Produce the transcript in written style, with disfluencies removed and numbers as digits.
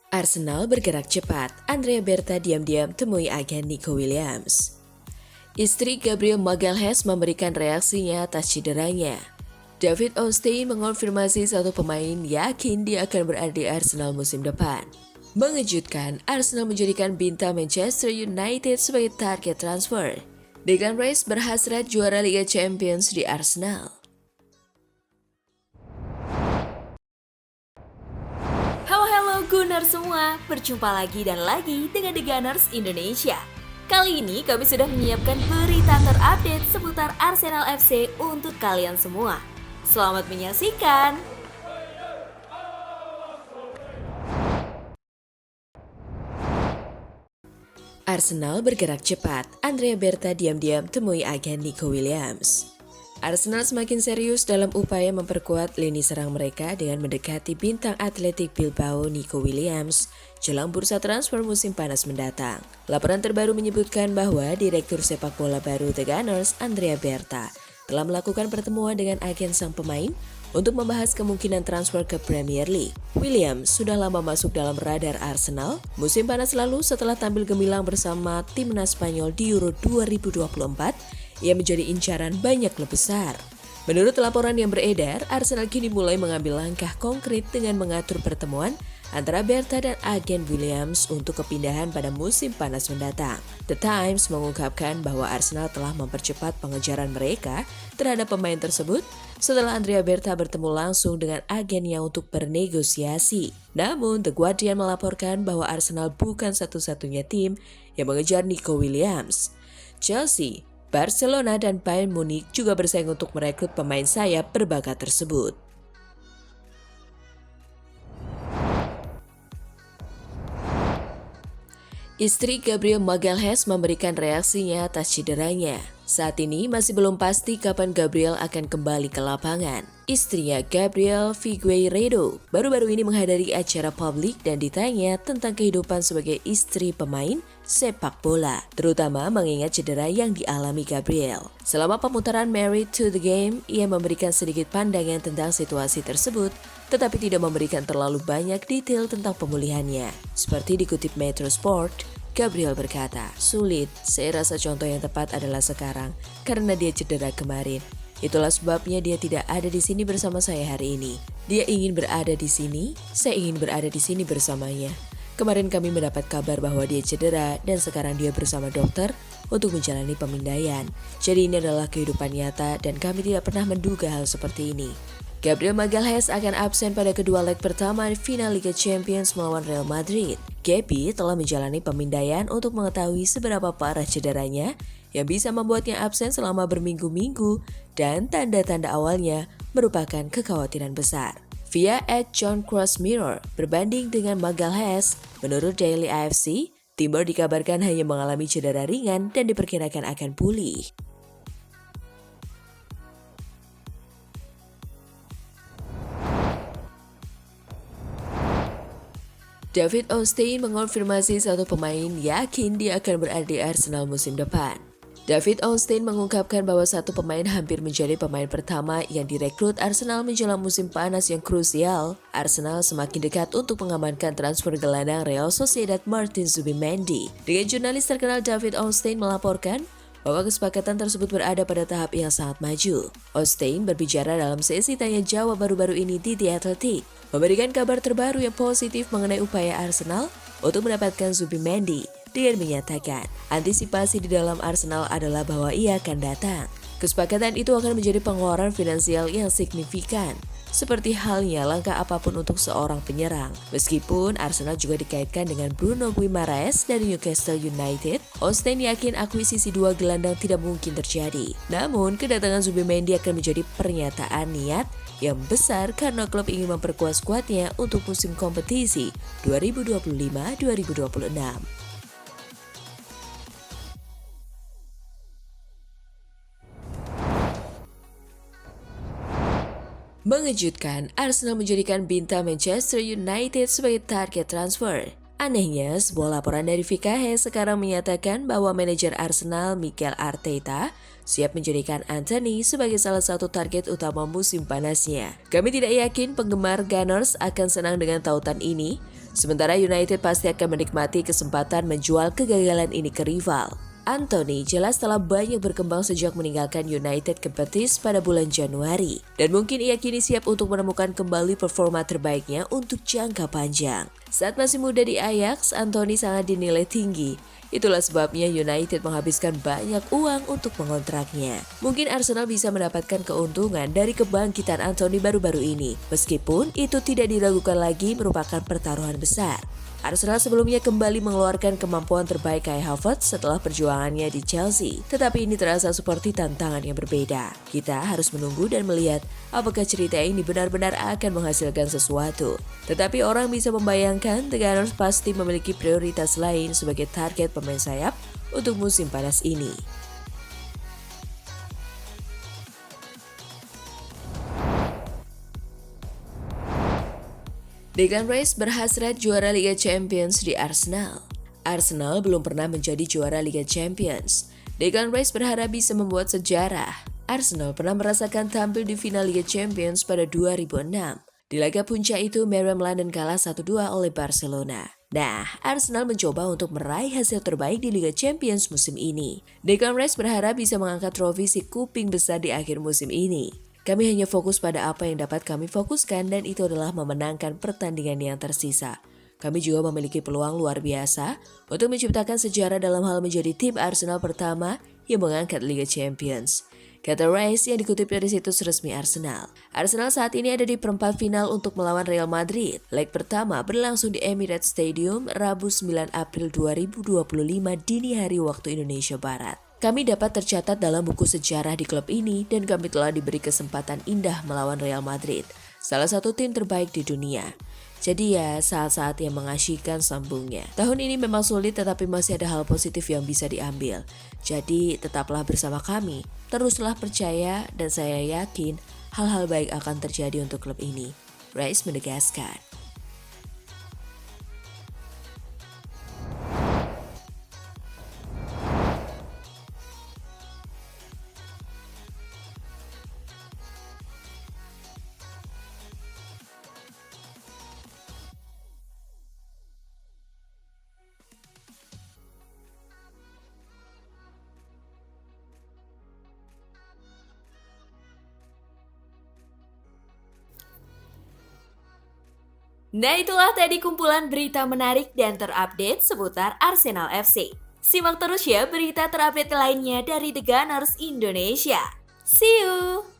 Arsenal bergerak cepat, Andrea Berta diam-diam temui agen Nico Williams. Istri Gabriel Magalhaes memberikan reaksinya atas cederanya. David Ornstein mengonfirmasi satu pemain yakin dia akan berada di Arsenal musim depan. Mengejutkan, Arsenal menjadikan bintang Manchester United sebagai target transfer. Declan Rice berhasrat juara Liga Champions di Arsenal. Halo Gunners semua, berjumpa lagi dan lagi dengan The Gunners Indonesia. Kali ini kami sudah menyiapkan berita terupdate seputar Arsenal FC untuk kalian semua. Selamat menyaksikan! Arsenal bergerak cepat, Andrea Berta diam-diam temui agen Nico Williams. Arsenal semakin serius dalam upaya memperkuat lini serang mereka dengan mendekati bintang Athletic Bilbao Nico Williams jelang bursa transfer musim panas mendatang. Laporan terbaru menyebutkan bahwa Direktur Sepak Bola baru The Gunners, Andrea Berta, telah melakukan pertemuan dengan agen sang pemain untuk membahas kemungkinan transfer ke Premier League. Williams sudah lama masuk dalam radar Arsenal musim panas lalu setelah tampil gemilang bersama timnas Spanyol di Euro 2024. Ia menjadi incaran banyak klub besar. Menurut laporan yang beredar, Arsenal kini mulai mengambil langkah konkret dengan mengatur pertemuan antara Berta dan agen Williams untuk kepindahan pada musim panas mendatang. The Times mengungkapkan bahwa Arsenal telah mempercepat pengejaran mereka terhadap pemain tersebut setelah Andrea Berta bertemu langsung dengan agennya untuk bernegosiasi. Namun, The Guardian melaporkan bahwa Arsenal bukan satu-satunya tim yang mengejar Nico Williams. Chelsea, Barcelona dan Bayern Munich juga bersaing untuk merekrut pemain sayap berbakat tersebut. Istri Gabriel Magalhaes memberikan reaksinya atas cederanya. Saat ini masih belum pasti kapan Gabriel akan kembali ke lapangan. Istrinya Gabriel Figueiredo baru-baru ini menghadiri acara publik dan ditanya tentang kehidupan sebagai istri pemain sepak bola, terutama mengingat cedera yang dialami Gabriel. Selama pemutaran Married to the Game, ia memberikan sedikit pandangan tentang situasi tersebut, tetapi tidak memberikan terlalu banyak detail tentang pemulihannya. Seperti dikutip Metro Sport, Gabriel berkata, "Sulit, saya rasa contoh yang tepat adalah sekarang, karena dia cedera kemarin. Itulah sebabnya dia tidak ada di sini bersama saya hari ini. Dia ingin berada di sini, saya ingin berada di sini bersamanya. Kemarin kami mendapat kabar bahwa dia cedera dan sekarang dia bersama dokter untuk menjalani pemindaian. Jadi ini adalah kehidupan nyata dan kami tidak pernah menduga hal seperti ini." Gabriel Magalhaes akan absen pada kedua leg pertama final Liga Champions melawan Real Madrid. Gabi telah menjalani pemindaian untuk mengetahui seberapa parah cederanya yang bisa membuatnya absen selama berminggu-minggu dan tanda-tanda awalnya merupakan kekhawatiran besar. Via @JohnCrossMirror berbanding dengan Magalhaes, menurut Daily AFC, Timber dikabarkan hanya mengalami cedera ringan dan diperkirakan akan pulih. David Ornstein mengonfirmasi satu pemain yakin dia akan berada di Arsenal musim depan. David Ornstein mengungkapkan bahwa satu pemain hampir menjadi pemain pertama yang direkrut Arsenal menjelang musim panas yang krusial. Arsenal semakin dekat untuk mengamankan transfer gelandang Real Sociedad Martin Zubimendi. Dengan jurnalis terkenal David Ornstein melaporkan bahwa kesepakatan tersebut berada pada tahap yang sangat maju. Ornstein berbicara dalam sesi tanya jawab baru-baru ini di The Athletic, memberikan kabar terbaru yang positif mengenai upaya Arsenal untuk mendapatkan Zubimendi dengan menyatakan antisipasi di dalam Arsenal adalah bahwa ia akan datang. Kesepakatan itu akan menjadi pengeluaran finansial yang signifikan, seperti halnya langkah apapun untuk seorang penyerang. Meskipun Arsenal juga dikaitkan dengan Bruno Guimaraes dari Newcastle United, Ornstein yakin akuisisi dua gelandang tidak mungkin terjadi. Namun, kedatangan Zubimendi akan menjadi pernyataan niat yang besar karena klub ingin memperkuat skuadnya untuk musim kompetisi 2025-2026. Mengejutkan, Arsenal menjadikan bintang Manchester United sebagai target transfer. Anehnya, sebuah laporan dari VKH sekarang menyatakan bahwa manajer Arsenal Mikel Arteta siap menjadikan Antony sebagai salah satu target utama musim panasnya. Kami tidak yakin penggemar Gunners akan senang dengan tautan ini. Sementara United pasti akan menikmati kesempatan menjual kegagalan ini ke rival. Anthony jelas telah banyak berkembang sejak meninggalkan United ke Betis pada bulan Januari. Dan mungkin ia kini siap untuk menemukan kembali performa terbaiknya untuk jangka panjang. Saat masih muda di Ajax, Anthony sangat dinilai tinggi. Itulah sebabnya United menghabiskan banyak uang untuk mengontraknya. Mungkin Arsenal bisa mendapatkan keuntungan dari kebangkitan Anthony baru-baru ini. Meskipun itu tidak diragukan lagi merupakan pertaruhan besar. Arsenal sebelumnya kembali mengeluarkan kemampuan terbaik Kai Havertz setelah perjuangannya di Chelsea. Tetapi ini terasa seperti tantangan yang berbeda. Kita harus menunggu dan melihat apakah cerita ini benar-benar akan menghasilkan sesuatu. Tetapi orang bisa membayangkan The Gunners pasti memiliki prioritas lain sebagai target pemain sayap untuk musim panas ini. Declan Rice berhasrat juara Liga Champions di Arsenal. Arsenal belum pernah menjadi juara Liga Champions. Declan Rice berharap bisa membuat sejarah. Arsenal pernah merasakan tampil di final Liga Champions pada 2006. Di laga puncak itu, Merem London kalah 1-2 oleh Barcelona. Nah, Arsenal mencoba untuk meraih hasil terbaik di Liga Champions musim ini. Declan Rice berharap bisa mengangkat trofi si kuping besar di akhir musim ini. Kami hanya fokus pada apa yang dapat kami fokuskan dan itu adalah memenangkan pertandingan yang tersisa. Kami juga memiliki peluang luar biasa untuk menciptakan sejarah dalam hal menjadi tim Arsenal pertama yang mengangkat Liga Champions. Kata Rice yang dikutip dari situs resmi Arsenal. Arsenal saat ini ada di perempat final untuk melawan Real Madrid. Leg pertama berlangsung di Emirates Stadium Rabu 9 April 2025 dini hari waktu Indonesia Barat. Kami dapat tercatat dalam buku sejarah di klub ini dan kami telah diberi kesempatan indah melawan Real Madrid, salah satu tim terbaik di dunia. Jadi ya, saat-saat yang mengasyikkan sambungnya. Tahun ini memang sulit tetapi masih ada hal positif yang bisa diambil. Jadi tetaplah bersama kami, teruslah percaya dan saya yakin hal-hal baik akan terjadi untuk klub ini. Rice menegaskan. Nah, itulah tadi kumpulan berita menarik dan terupdate seputar Arsenal FC. Simak terus ya berita terupdate lainnya dari The Gunners Indonesia. See you!